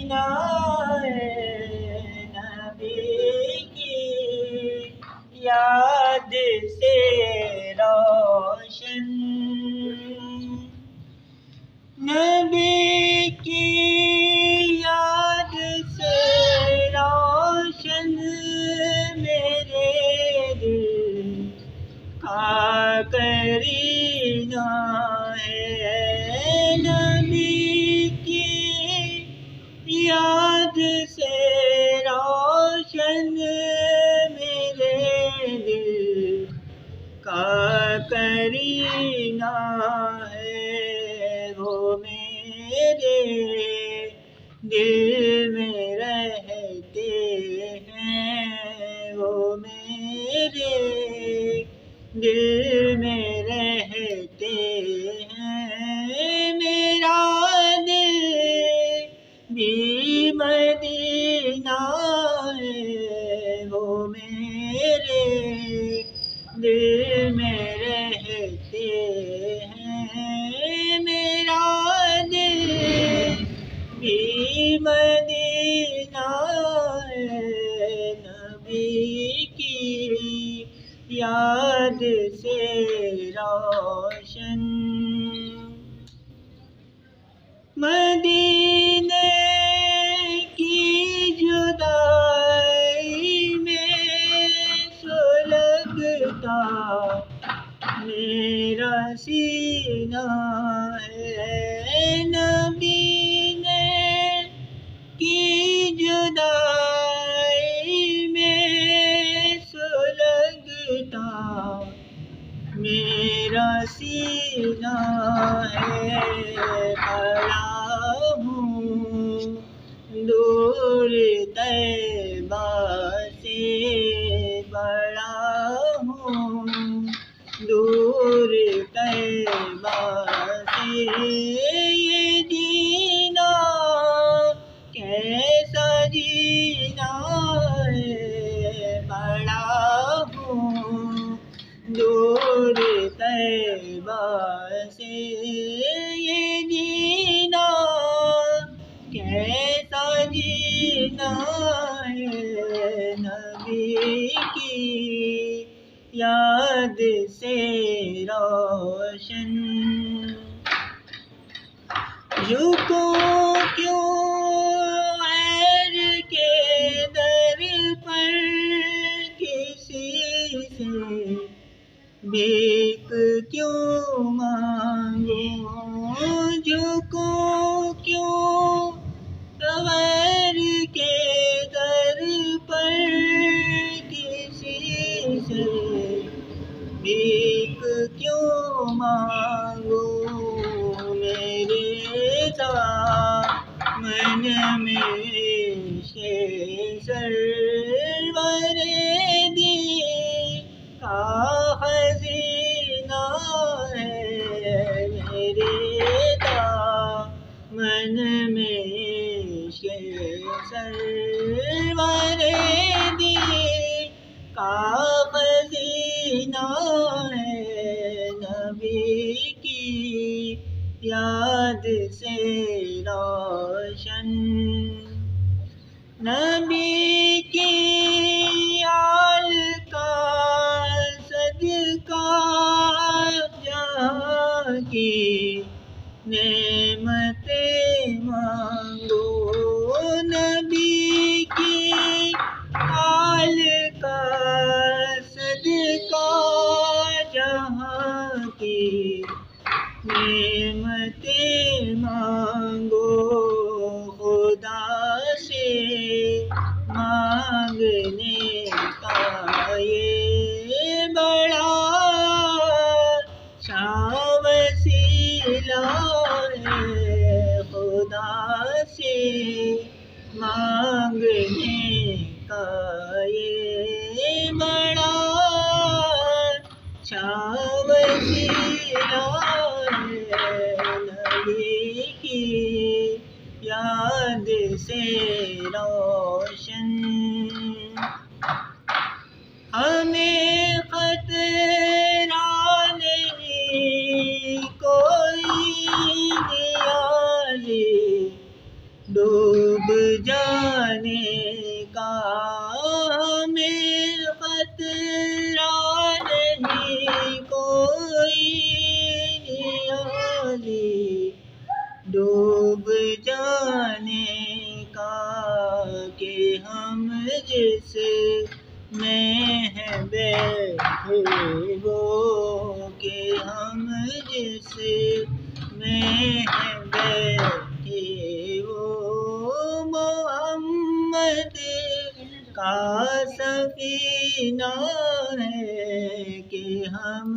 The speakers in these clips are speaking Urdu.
مدینہ نبی کی یاد سے روشن، نبی کی یاد سے روشن میرے دل کا کرینہ ہے، نبی کی یاد سے روشن میرے دل کا کرینہ ہے، وہ میرے دل میں رہتے ہیں، وہ میرے دل میں رہتے ہیں، میرا دل بھی مدینہ ہے، وہ میرے دل میں رہتے ہیں، میرا دل بھی مدینہ ہے، نبی کی یاد سے روشن، مدینے کی جدائی میں سلگتا میرا سینہ ہے، نبی کی جدائی میں سلگتا میرا سینہ ہے، کھڑا ہوں دور طیبہ سے، بڑا ہوں دور طیبہ سے، یہ جینا کیسا جینا ہے، بڑا ہوں دور طیبہ سے، یہ جینا کیسا جینا ہے، نبی کی یاد سے روشن، جھکوں کیوں غیر کے در پر کسی سے بھیک کیوں مانگوں، جھکوں کیوں غیر کے در پر کسی سے بھیک کیوں مانگوں، میرے دامن میں سرور دی کا خزینہ ہے، میرے دامن میں سرور دی کا خزینہ ہے، نبی کی یاد سے روشن، نبی کی آل کا صدقہ جہاں کی نعمتیں مانگو، نبی کی آل کا صدقہ جہاں کی نعمتیں مانگو، خدا سے مانگنے کا یہ بڑا سا وسیلہ ہے، خدا سے مانگنے کا یہ بڑا سا وسیلہ ہے، نبی کی یاد سے روشن، ہمیں خطرہ نہیں کوئی نیازی ڈوب ڈوب جانے کا ہمیں خطرہ نہیں کوئی علی، ڈوب جانے کا کہ ہم جس میں ہیں بیٹھے وہ، کہ ہم جس میں ہیں بیٹھے وہ محمد کا سفینہ ہے، کہ ہم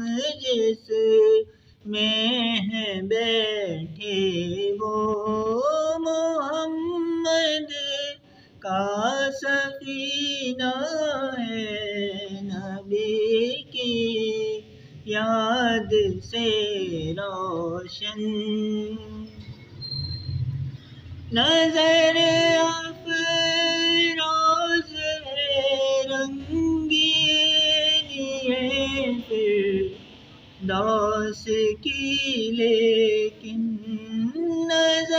جس میں ہیں بیٹھے وہ محمد کا سفینہ ہے، نبی کی یاد سے روشن نظر افروز ہے، رنگین ہے فردوس کی لیکن نظر